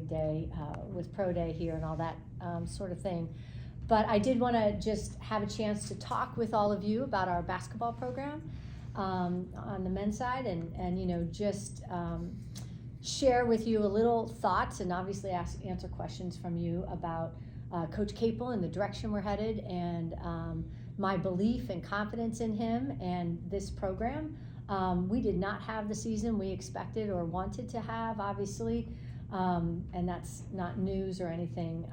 big day with Pro Day here and all that sort of thing. But I did want to just have a chance to talk with all of you about our basketball program on the men's side, and just share with you a little thoughts, and obviously answer questions from you about Coach Capel and the direction we're headed, and my belief and confidence in him and this program. We did not have the season we expected or wanted to have, obviously, and that's not news or anything.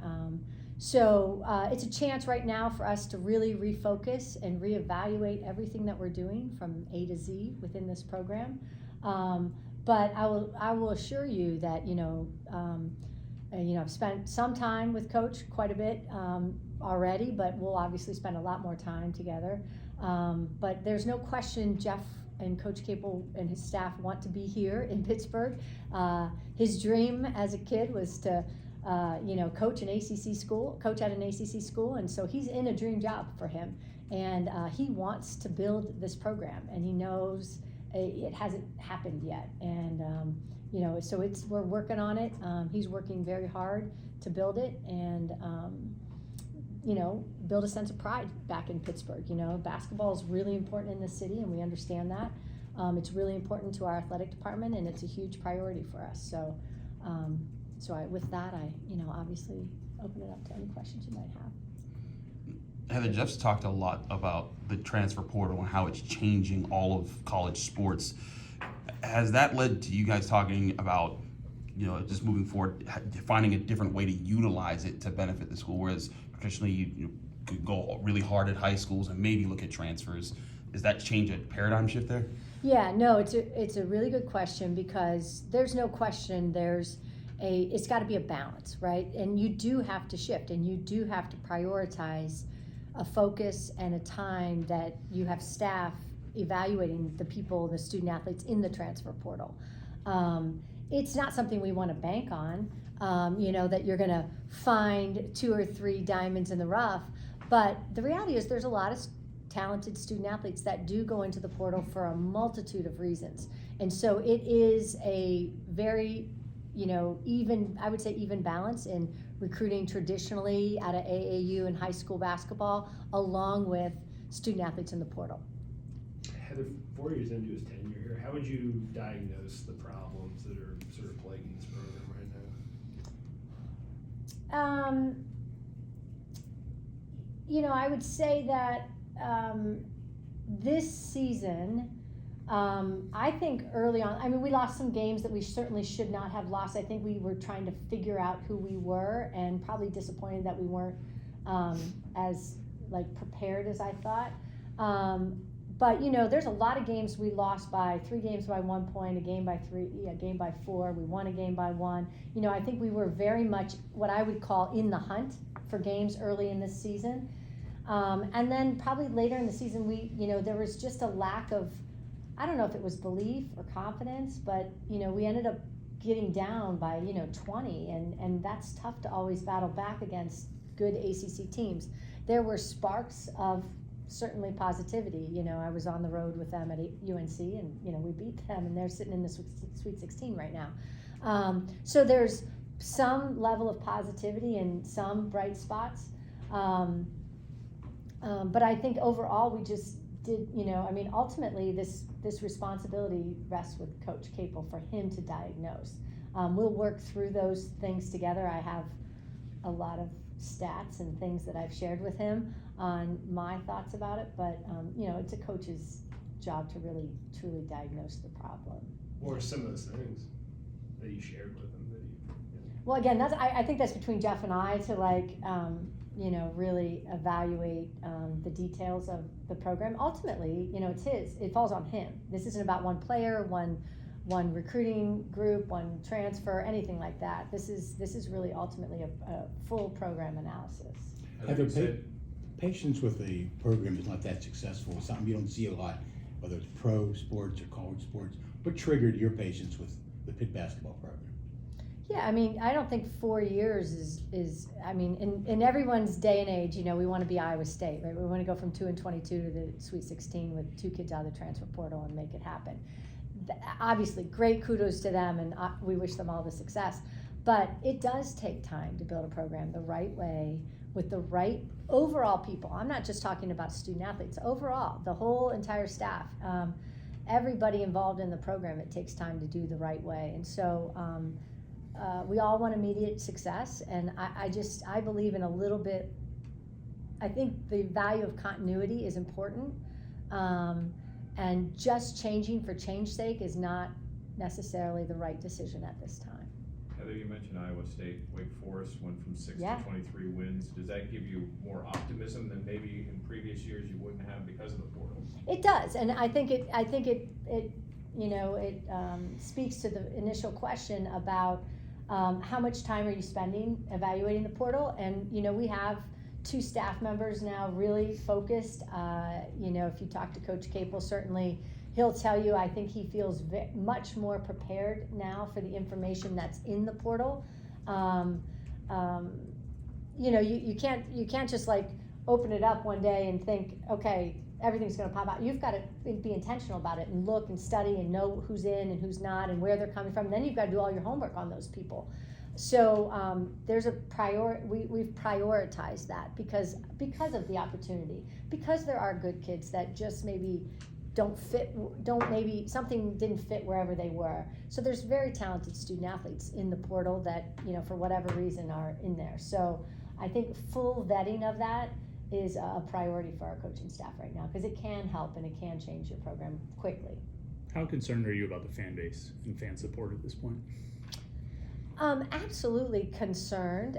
So it's a chance right now for us to really refocus and reevaluate everything that we're doing from A to Z within this program. But I will assure you that I've spent some time with Coach, quite a bit already, but we'll obviously spend a lot more time together. But there's no question Jeff and Coach Capel and his staff want to be here in Pittsburgh. His dream as a kid was to coach at an ACC school, and so he's in a dream job for him, and he wants to build this program, and he knows it hasn't happened yet, and so we're working on it. He's working very hard to build it, and build a sense of pride back in Pittsburgh. Basketball is really important in this city, and we understand that. It's really important to our athletic department, and it's a huge priority for us. So, with that, I obviously open it up to any questions you might have. Heather, Jeff's talked a lot about the transfer portal and how it's changing all of college sports. Has that led to you guys talking about, just moving forward, finding a different way to utilize it to benefit the school? Whereas traditionally you could go really hard at high schools and maybe look at transfers. Does that change a paradigm shift there? Yeah, no, it's a really good question, because there's no question it's got to be a balance, right? And you do have to shift, and you do have to prioritize a focus and a time that you have staff evaluating the people, the student athletes in the transfer portal. It's not something we want to bank on, that you're going to find 2 or 3 diamonds in the rough. But the reality is there's a lot of talented student athletes that do go into the portal for a multitude of reasons. And so it is a very, even balance in recruiting traditionally out of AAU and high school basketball, along with student athletes in the portal. Heather, 4 years into his tenure here, how would you diagnose the problems that are sort of plaguing this program right now? I would say that this season, I think early on, we lost some games that we certainly should not have lost. I think we were trying to figure out who we were, and probably disappointed that we weren't as prepared as I thought. But there's a lot of games we lost by 3 games by 1 point, a game by 3, a game by 4. We won a game by 1. I think we were very much what I would call in the hunt for games early in this season. And then probably later in the season, there was just a lack of, I don't know if it was belief or confidence, but we ended up getting down by 20, and that's tough to always battle back against good ACC teams. There were sparks of certainly positivity. I was on the road with them at UNC, and we beat them, and they're sitting in the Sweet 16 right now. So there's some level of positivity and some bright spots. But I think overall we just did, ultimately this responsibility rests with Coach Capel for him to diagnose. We'll work through those things together. I have a lot of stats and things that I've shared with him on my thoughts about it, but it's a coach's job to really truly diagnose the problem. Or some of those things that you shared with him Well, again, I think that's between Jeff and I to really evaluate the details of the program. Ultimately, it's his. It falls on him. This isn't about one player, one recruiting group, one transfer, anything like that. This is really ultimately a full program analysis. Heather, patience with the program is not that successful. It's something you don't see a lot, whether it's pro sports or college sports. What triggered your patience with the Pitt basketball program? Yeah, I don't think 4 years is in everyone's day and age, we want to be Iowa State, right? We want to go from 2-22 to the Sweet 16 with 2 kids out of the transfer portal and make it happen. Obviously, great kudos to them, and we wish them all the success. But it does take time to build a program the right way with the right overall people. I'm not just talking about student athletes, overall, the whole entire staff. Everybody involved in the program, it takes time to do the right way. And so we all want immediate success, and I believe in a little bit, I think the value of continuity is important, and just changing for change's sake is not necessarily the right decision at this time. Heather, you mentioned Iowa State, Wake Forest went from 6 Yeah. to 23 wins. Does that give you more optimism than maybe in previous years you wouldn't have because of the portal? It does, and I think it speaks to the initial question about how much time are you spending evaluating the portal, and we have 2 staff members now really focused. If you talk to Coach Capel, certainly he'll tell you, I think he feels much more prepared now for the information that's in the portal. You can't just like open it up one day and think, okay, everything's going to pop out. You've got to be intentional about it and look and study and know who's in and who's not and where they're coming from. And then you've got to do all your homework on those people. So there's a we've prioritized that because of the opportunity, because there are good kids that just maybe maybe something didn't fit wherever they were. So there's very talented student athletes in the portal that, for whatever reason are in there. So I think full vetting of that is a priority for our coaching staff right now, because it can help and it can change your program quickly. How concerned are you about the fan base and fan support at this point? Absolutely concerned,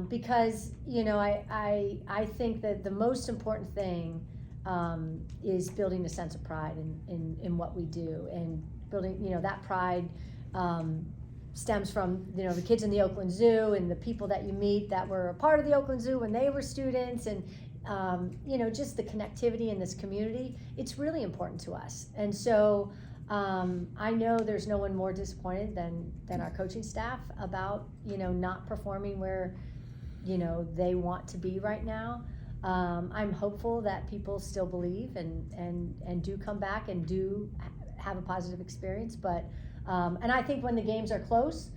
because I think that the most important thing is building a sense of pride in what we do, and building that pride stems from the kids in the Oakland Zoo and the people that you meet that were a part of the Oakland Zoo when they were students, and just the connectivity in this community. It's really important to us, and so I know there's no one more disappointed than our coaching staff about not performing where they want to be right now. I'm hopeful that people still believe and do come back and do have a positive experience, but and I think when the games are close,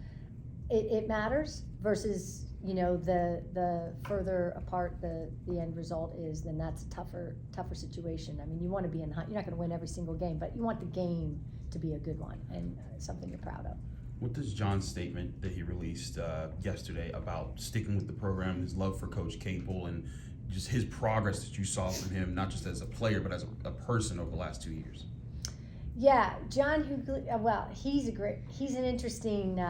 it matters versus the further apart the end result is, then that's a tougher situation. I mean, you want to be you're not going to win every single game, but you want the game to be a good one and something you're proud of. What does John's statement that he released yesterday about sticking with the program, his love for Coach Capel, and just his progress that you saw from him, not just as a player, but as a person over the last 2 years? Yeah, John Hughley, well, he's an interesting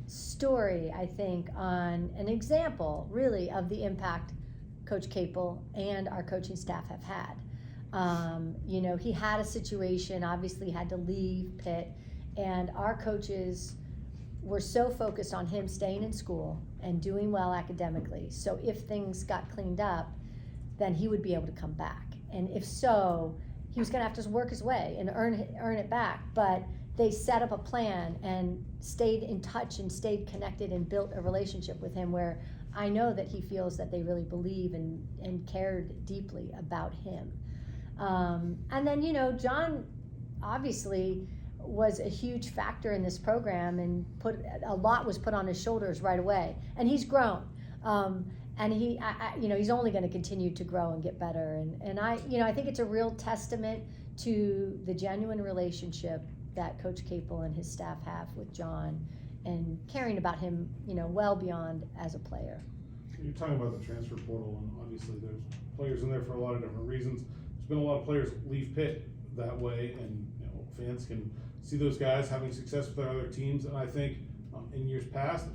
story, I think, on an example, really, of the impact Coach Capel and our coaching staff have had. He had a situation, obviously had to leave Pitt, and our coaches were so focused on him staying in school and doing well academically. So if things got cleaned up, then he would be able to come back. And if so, he was going to have to work his way and earn it back. But they set up a plan and stayed in touch and stayed connected and built a relationship with him where I know that he feels that they really believe and cared deeply about him. And then, John obviously was a huge factor in this program, and a lot was put on his shoulders right away. And he's grown. And he's only going to continue to grow and get better. And I think it's a real testament to the genuine relationship that Coach Capel and his staff have with John, and caring about him, well beyond as a player. You're talking about the transfer portal, and obviously there's players in there for a lot of different reasons. There's been a lot of players leave Pitt that way, and fans can see those guys having success with their other teams. And I think in years past,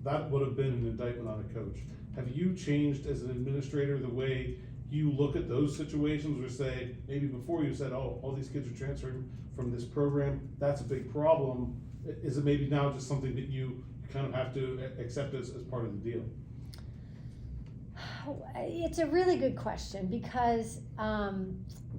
that would have been an indictment on a coach. Have you changed as an administrator the way you look at those situations, or say, maybe before you said, oh, all these kids are transferring from this program, that's a big problem? Is it maybe now just something that you kind of have to accept as part of the deal? It's a really good question, because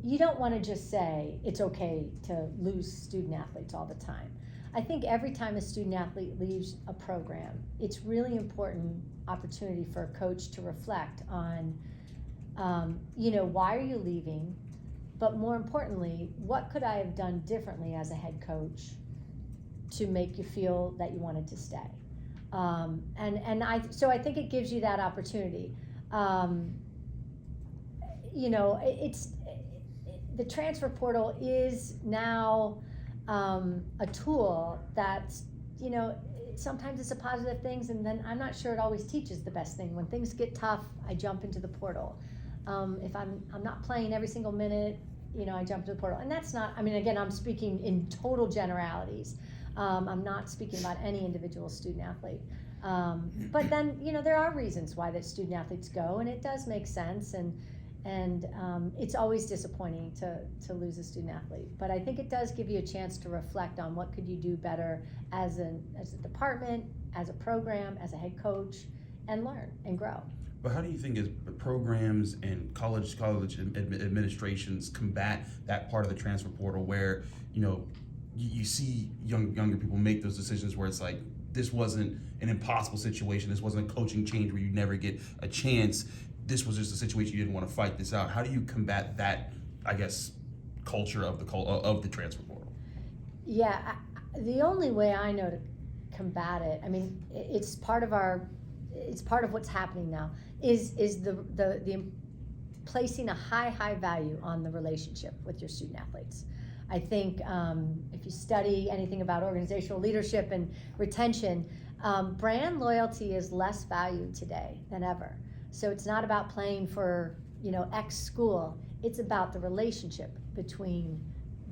you don't want to just say it's okay to lose student athletes all the time. I think every time a student athlete leaves a program, it's really important opportunity for a coach to reflect on, why are you leaving? But more importantly, what could I have done differently as a head coach to make you feel that you wanted to stay? So I think it gives you that opportunity. The transfer portal is now a tool that, sometimes it's a positive thing, and then I'm not sure it always teaches the best thing. When things get tough, I jump into the portal. If I'm not playing every single minute, I jump into the portal. And that's not, again, I'm speaking in total generalities. I'm not speaking about any individual student athlete. But then, there are reasons why the student athletes go, and it does make sense. And it's always disappointing to lose a student athlete. But I think it does give you a chance to reflect on what could you do better as a department, as a program, as a head coach, and learn and grow. But how do you think as programs and college administrations combat that part of the transfer portal where, you see younger people make those decisions where it's like, this wasn't an impossible situation, this wasn't a coaching change where you never get a chance, this was just a situation you didn't want to fight this out. How do you combat that, I guess, culture of the transfer portal? Yeah, the only way I know to combat it, it's part of what's happening now, is the placing a high value on the relationship with your student athletes. I think if you study anything about organizational leadership and retention, brand loyalty is less valued today than ever. So it's not about playing for, X school. It's about the relationship between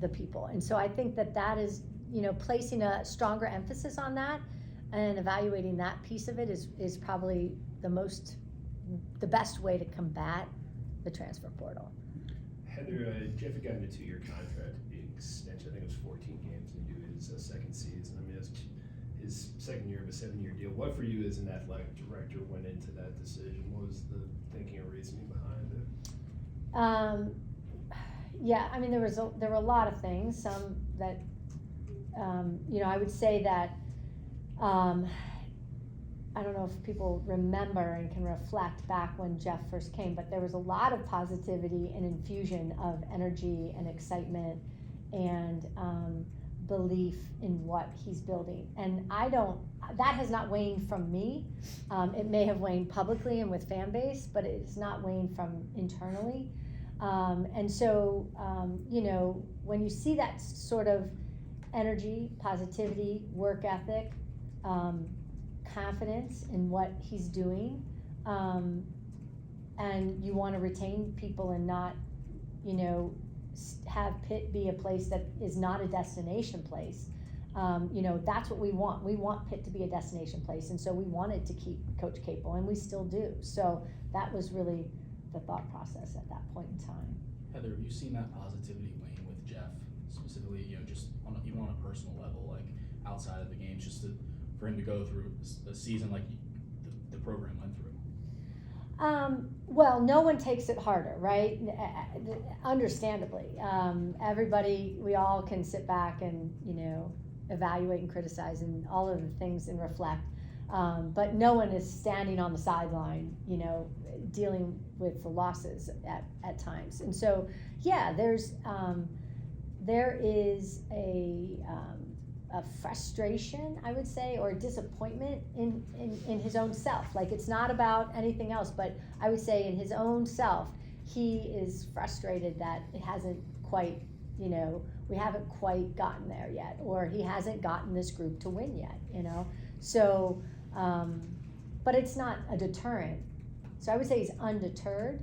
the people. And so I think that is, placing a stronger emphasis on that and evaluating that piece of it is probably the best way to combat the transfer portal. Heather, Jeff got into a 2-year contract extension. I think it was 14 games into his second season. It's his second year of a 7-year deal. What for you as an athletic director went into that decision? What was the thinking or reasoning behind it? There were a lot of things. Some that, I would say that, I don't know if people remember and can reflect back when Jeff first came, but there was a lot of positivity and infusion of energy and excitement and belief in what he's building. And that has not waned from me. It may have waned publicly and with fan base, but it's not waned from internally. And so, when you see that sort of energy, positivity, work ethic, confidence in what he's doing, and you want to retain people and not, have Pitt be a place that is not a destination place. That's what we want. We want Pitt to be a destination place, and so we wanted to keep Coach Capel, and we still do. So that was really the thought process at that point in time. Heather, have you seen that positivity wane with Jeff, specifically, just even on a personal level, like outside of the games, just for him to go through a season like the program went through? Well, no one takes it harder, right? Understandably. We all can sit back and, evaluate and criticize and all of the things and reflect. But no one is standing on the sideline, dealing with the losses at times. And so, yeah, there is a frustration, I would say, or a disappointment in his own self. Like, it's not about anything else, but I would say in his own self, he is frustrated that it hasn't quite, we haven't quite gotten there yet, or he hasn't gotten this group to win yet, So, but it's not a deterrent. So I would say he's undeterred,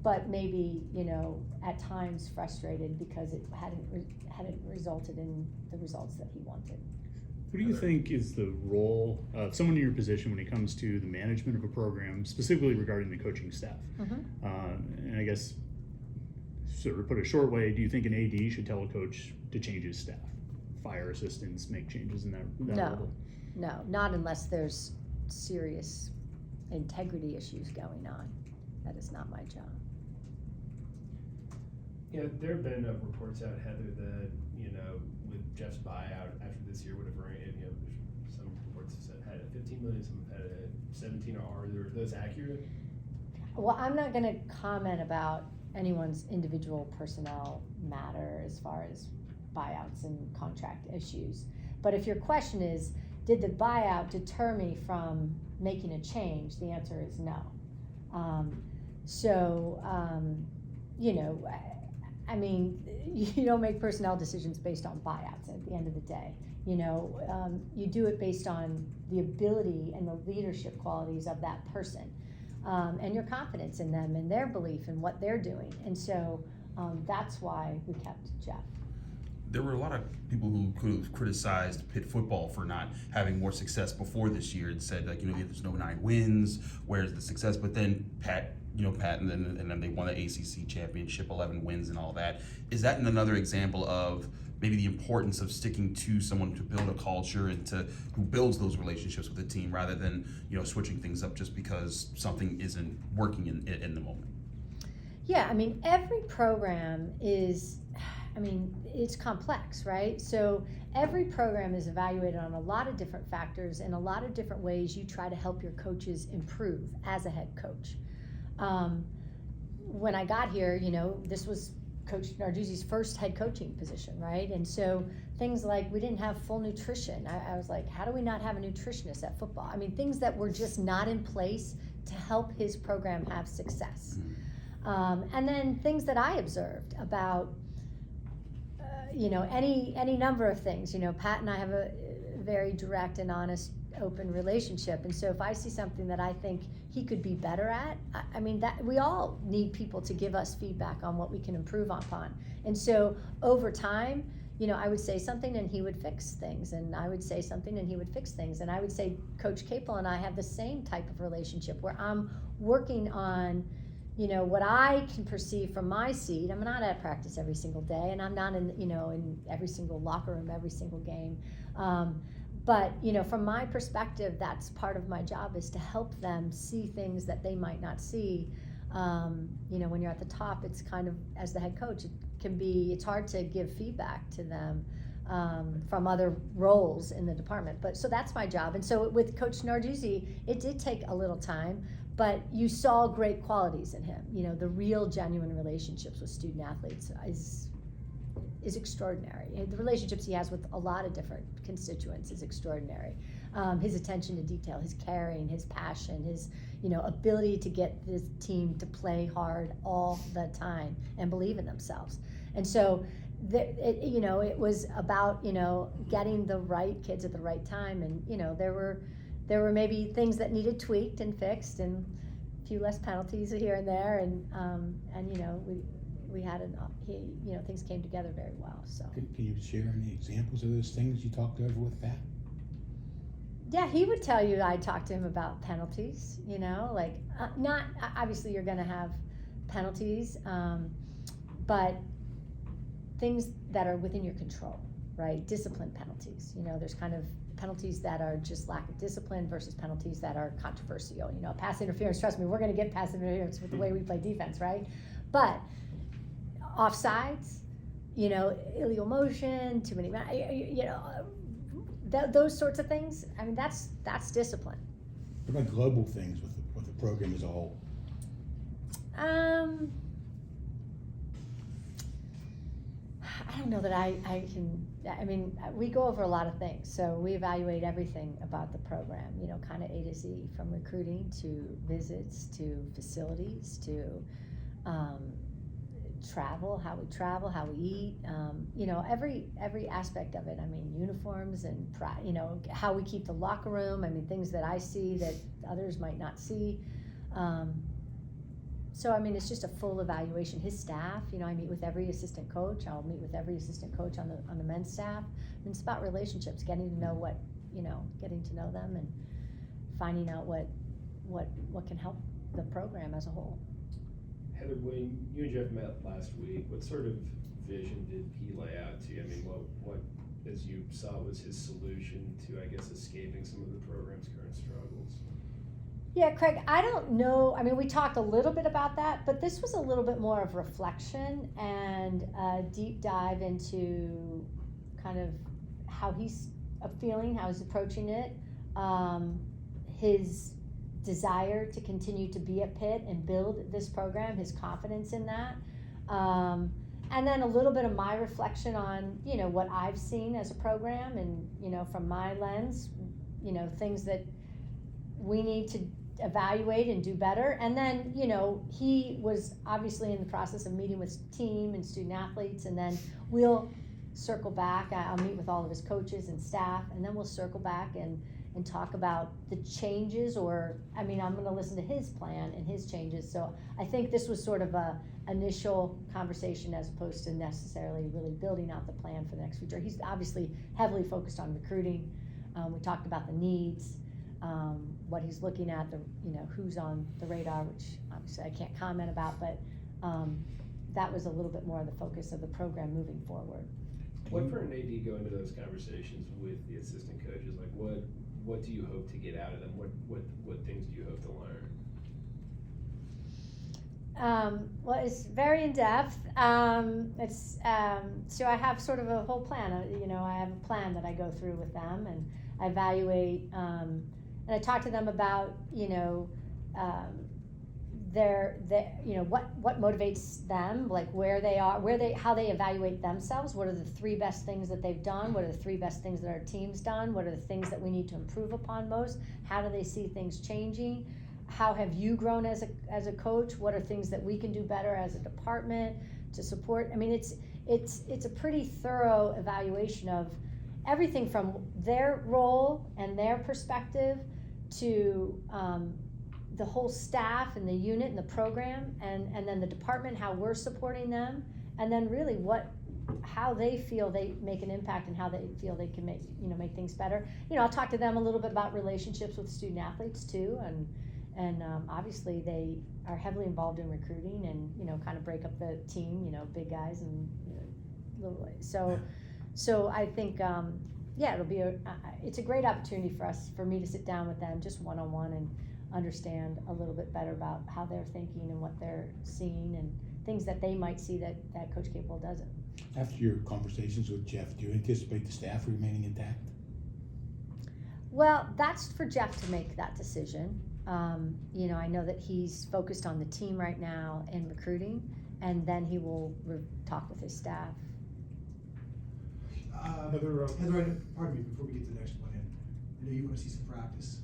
but maybe, at times frustrated because it hadn't resulted in the results that he wanted. What do you think is the role of someone in your position when it comes to the management of a program, specifically regarding the coaching staff? Mm-hmm. And I guess, sort of put a short way, do you think an AD should tell a coach to change his staff, fire assistants, make changes in that level? No, not unless there's serious integrity issues going on. That is not my job. There have been reports out, Heather, that, with Jeff's buyout after this year would have rated, some reports have said had a 15 million, some have had a 17. Are those accurate? Well, I'm not going to comment about anyone's individual personnel matter as far as buyouts and contract issues. But if your question is, did the buyout deter me from making a change? The answer is no. You know, I mean, you don't make personnel decisions based on buyouts at the end of the day. You know, you do it based on the ability and the leadership qualities of that person, and your confidence in them and their belief in what they're doing. And so that's why we kept Jeff. There were a lot of people who could have criticized Pitt football for not having more success before this year and said, like, you know, there's no 9 wins, where's the success? But then Pat, and then they won the ACC championship, 11 wins and all that. Is that another example of maybe the importance of sticking to someone to build a culture and who builds those relationships with the team rather than, switching things up just because something isn't working in the moment? Yeah, I mean, every program is, it's complex, right? So every program is evaluated on a lot of different factors and a lot of different ways you try to help your coaches improve as a head coach. When I got here, this was Coach Narduzzi's first head coaching position, right? And so things like we didn't have full nutrition. I was like, how do we not have a nutritionist at football? I mean, things that were just not in place to help his program have success. And then things that I observed about, any number of things. Pat and I have a very direct and honest, open relationship. And so if I see something that I think he could be better at, that we all need people to give us feedback on what we can improve upon. And so over time, I would say something and he would fix things, and I would say something and he would fix things. And I would say Coach Capel and I have the same type of relationship where I'm working on what I can perceive from my seat. I'm not at practice every single day, and I'm not in every single locker room, every single game. But from my perspective, that's part of my job, is to help them see things that they might not see. When you're at the top, it's kind of, as the head coach, it's hard to give feedback to them from other roles in the department. But so that's my job. And so with Coach Narduzzi, it did take a little time, but you saw great qualities in him. The real, genuine relationships with student athletes is extraordinary. The relationships he has with a lot of different constituents is extraordinary. His attention to detail, his caring, his passion, his ability to get this team to play hard all the time and believe in themselves. And so it was about getting the right kids at the right time. And there were maybe things that needed tweaked and fixed, and a few less penalties here and there, and we had things came together very well. So can you share any examples of those things you talked over with Pat? Yeah, he would tell you I talked to him about penalties. Not obviously you're going to have penalties, but things that are within your control, right? Discipline penalties. There's kind of penalties that are just lack of discipline versus penalties that are controversial. Pass interference, trust me, we're going to get pass interference with the way we play defense, right? But offsides, illegal motion, too many, those sorts of things. That's discipline. What about global things with the program as a whole? I don't know that I can. We go over a lot of things, so we evaluate everything about the program. Kind of A to Z, from recruiting to visits to facilities to travel, how we eat, every aspect of it. Uniforms and how we keep the locker room. Things that I see that others might not see. So it's just a full evaluation. His staff, I meet with every assistant coach. I'll meet with every assistant coach on the men's staff. And it's about relationships, getting to know getting to know them and finding out what can help the program as a whole. Heather, when you and Jeff met last week, what sort of vision did he lay out to you? What, as you saw, was his solution to, I guess, escaping some of the program's current struggles? Yeah, Craig, I don't know. We talked a little bit about that, but this was a little bit more of reflection and a deep dive into kind of how he's feeling, how he's approaching it, his desire to continue to be at Pitt and build this program, his confidence in that. And then a little bit of my reflection on, what I've seen as a program and, from my lens, you know, things that we need to evaluate and do better. And then, you know, he was obviously in the process of meeting with team and student athletes, and then we'll circle back. I'll meet with all of his coaches and staff, and then we'll circle back and talk about the changes, or, I mean, I'm gonna listen to his plan and his changes. So I think this was sort of a initial conversation as opposed to necessarily really building out the plan for the next future. He's obviously heavily focused on recruiting. We talked about the needs, what he's looking at, the, you know, who's on the radar, which obviously I can't comment about, but that was a little bit more of the focus of the program moving forward. What for an AD go into those conversations with the assistant coaches? Like, what do you hope to get out of them? What things do you hope to learn? Well, it's very in depth. So I have sort of a whole plan. You know, I have a plan that I go through with them, and I evaluate. And I talk to them about, you know, you know, what motivates them, like where they are, how they evaluate themselves. What are the 3 best things that they've done? What are the 3 best things that our team's done? What are the things that we need to improve upon most? How do they see things changing? How have you grown as a coach? What are things that we can do better as a department to support? I mean, it's a pretty thorough evaluation of everything from their role and their perspective to the whole staff and the unit and the program, and then the department, how we're supporting them, and then really how they feel they make an impact and how they feel they can make things better. You know, I'll talk to them a little bit about relationships with student athletes too, and obviously they are heavily involved in recruiting, and, you know, kind of break up the team, you know, big guys and, you know, little, so I think, yeah, it's a great opportunity for me to sit down with them just one-on-one and understand a little bit better about how they're thinking and what they're seeing and things that they might see that Coach Capel doesn't. After your conversations with Jeff, do you anticipate the staff remaining intact? Well, that's for Jeff to make that decision. You know, I know that he's focused on the team right now and recruiting, and then he will talk with his staff. Heather, pardon me, before we get to the next one, and I know you want to see some practice,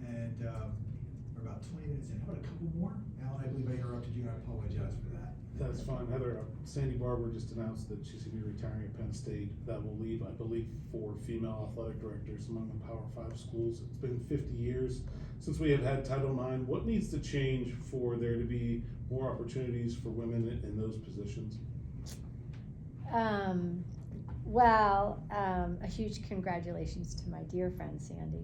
and we're about 20 minutes in. How about a couple more? Alan, I believe I interrupted you, and I apologize for that. that's fine. Heather, Sandy Barber just announced that she's going to be retiring at Penn State. That will leave, I believe, 4 female athletic directors among the Power 5 schools. It's been 50 years since we have had Title IX. What needs to change for there to be more opportunities for women in those positions? A huge congratulations to my dear friend Sandy.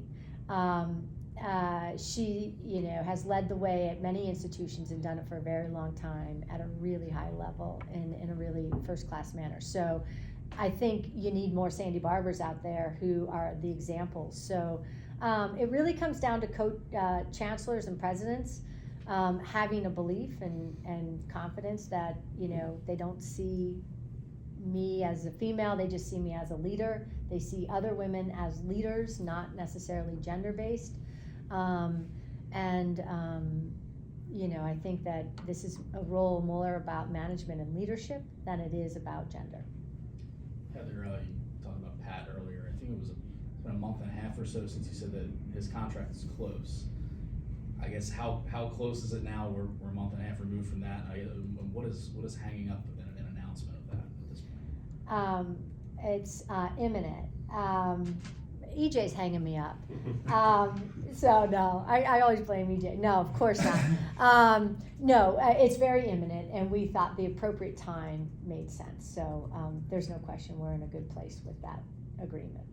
She, you know, has led the way at many institutions and done it for a very long time at a really high level and in a really first-class manner. So I think you need more Sandy Barbers out there who are the examples. So it really comes down to chancellors and presidents having a belief and confidence that, you know, they don't see me as a female, they just see me as a leader. They see other women as leaders, not necessarily gender-based. You know, I think that this is a role more about management and leadership than it is about gender. Heather, you talked about Pat earlier. I think it was been a month and a half or so since you said that his contract is close. I guess how close is it now? We're a month and a half removed from that. What is hanging up an announcement of that at this point? It's imminent. EJ's hanging me up. So no, I always blame EJ. No, of course not. No, it's very imminent, and we thought the appropriate time made sense. So there's no question we're in a good place with that agreement.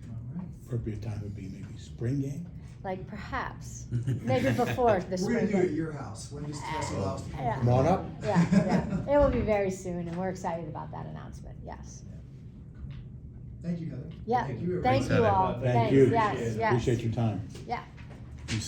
All right. Appropriate time would be maybe spring game? Like perhaps, maybe before the We're spring. going to do it at your house. When does Tess allow us to come? Yeah. Come on up. Yeah. It will be very soon, and we're excited about that announcement, yes. Thank you, Heather. Yeah, Thank you, everybody. thank you all. Thank you. Yes, yes. Appreciate your time. Yeah. You